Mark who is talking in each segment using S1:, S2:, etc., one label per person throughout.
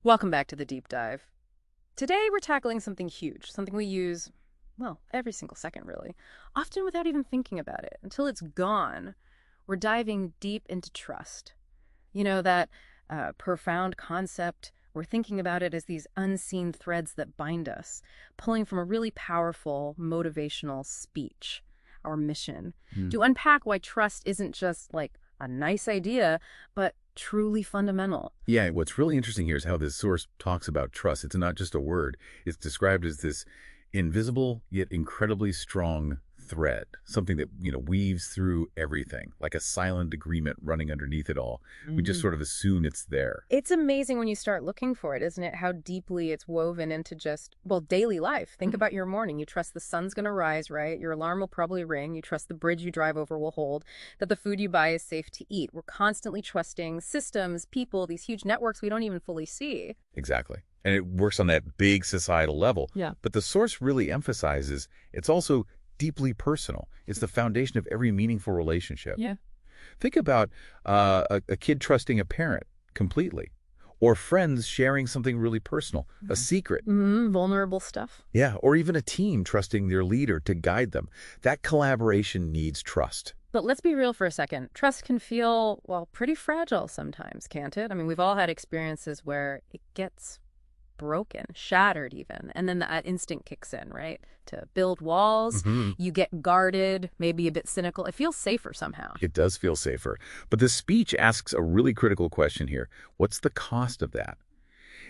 S1: Welcome back to the deep dive. Today we're tackling something huge, something we use, well, every single second really, often without even thinking about it. Until it's gone, we're diving deep into trust. You know, that profound concept, we're thinking about it as these unseen threads that bind us, pulling from a really powerful motivational speech, our mission,
S2: Hmm.
S1: to unpack why trust isn't just like a nice idea, but truly fundamental.
S2: Yeah, what's really interesting here is how this source talks about trust. It's not just a word. It's described as this invisible yet incredibly strong thread, something that, weaves through everything, like a silent agreement running underneath it all. We just sort of assume it's there.
S1: It's amazing when you start looking for it, isn't it? How deeply it's woven into just, well, daily life. Think about your morning. You trust the sun's going to rise, right? Your alarm will probably ring. You trust the bridge you drive over will hold, that the food you buy is safe to eat. We're constantly trusting systems, people, these huge networks we don't even fully see.
S2: Exactly. And it works on that big societal level.
S1: Yeah.
S2: But the source really emphasizes it's also deeply personal. It's the foundation of every meaningful relationship.
S1: Yeah.
S2: Think about a kid trusting a parent completely, or friends sharing something really personal, a secret.
S1: Vulnerable stuff.
S2: Yeah, or even a team trusting their leader to guide them. That collaboration needs trust.
S1: But let's be real for a second. Trust can feel, well, pretty fragile sometimes, can't it? I mean, we've all had experiences where it gets broken, shattered even, and then that instinct kicks in, right? To build walls,
S2: hmm
S1: you get guarded, maybe a bit cynical. It feels safer somehow.
S2: It does feel safer. But this speech asks a really critical question here. What's the cost of that?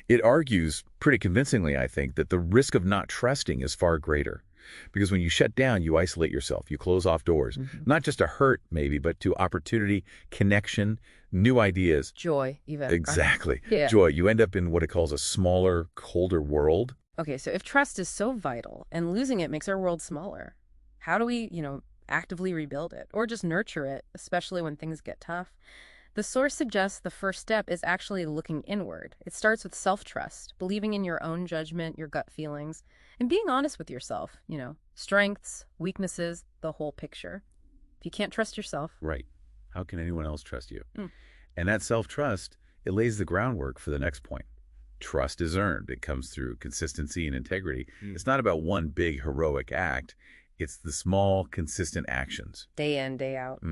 S2: It argues, pretty convincingly, I think, that the risk of not trusting is far greater. Because when you shut down, you isolate yourself, you close off doors, not just to hurt, maybe, but to opportunity, connection, new ideas.
S1: Joy, even.
S2: Exactly.
S1: Yeah.
S2: Joy, you end up in what it calls a smaller, colder world.
S1: Okay, so if trust is so vital and losing it makes our world smaller, how do we, actively rebuild it or just nurture it, especially when things get tough? The source suggests the first step is actually looking inward. It starts with self-trust, believing in your own judgment, your gut feelings, and being honest with yourself, strengths, weaknesses, the whole picture. If you can't trust yourself,
S2: Right. How can anyone else trust you?
S1: Mm.
S2: And that self-trust, it lays the groundwork for the next point. Trust is earned. It comes through consistency and integrity. It's not about one big heroic act. It's the small, consistent actions.
S1: day in, day out.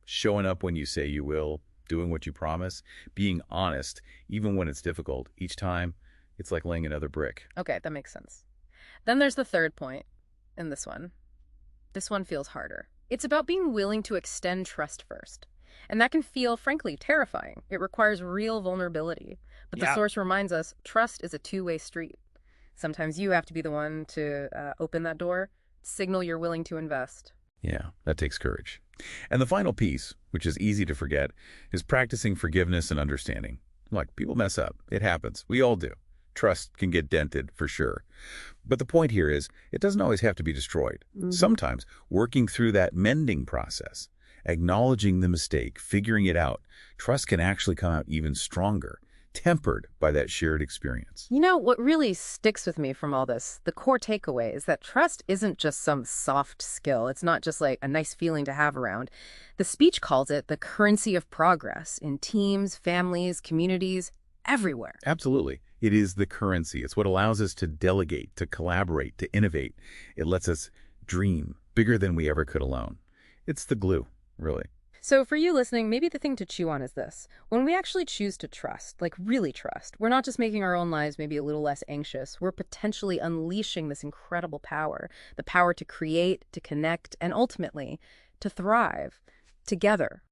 S2: Showing up when you say you will, doing what you promise, being honest, even when it's difficult. Each time, it's like laying another brick.
S1: Okay, that makes sense. Then there's the third point in this one. This one feels harder. It's about being willing to extend trust first. And that can feel, frankly, terrifying. It requires real vulnerability. But the
S2: Yeah.
S1: source reminds us trust is a two-way street. Sometimes you have to be the one to open that door, signal you're willing to invest.
S2: Yeah, that takes courage. And the final piece, which is easy to forget, is practicing forgiveness and understanding. Like, people mess up. It happens. We all do. Trust can get dented, for sure. But the point here is, it doesn't always have to be destroyed. Sometimes, working through that mending process, acknowledging the mistake, figuring it out, trust can actually come out even stronger, tempered by that shared experience.
S1: You know, what really sticks with me from all this, the core takeaway is that trust isn't just some soft skill. It's not just like a nice feeling to have around. The speech calls it the currency of progress in teams, families, communities, everywhere.
S2: Absolutely. It is the currency. It's what allows us to delegate, to collaborate, to innovate. It lets us dream bigger than we ever could alone. It's the glue, really.
S1: So for you listening, maybe the thing to chew on is this. When we actually choose to trust, like really trust, we're not just making our own lives maybe a little less anxious. We're potentially unleashing this incredible power, the power to create, to connect, and ultimately to thrive together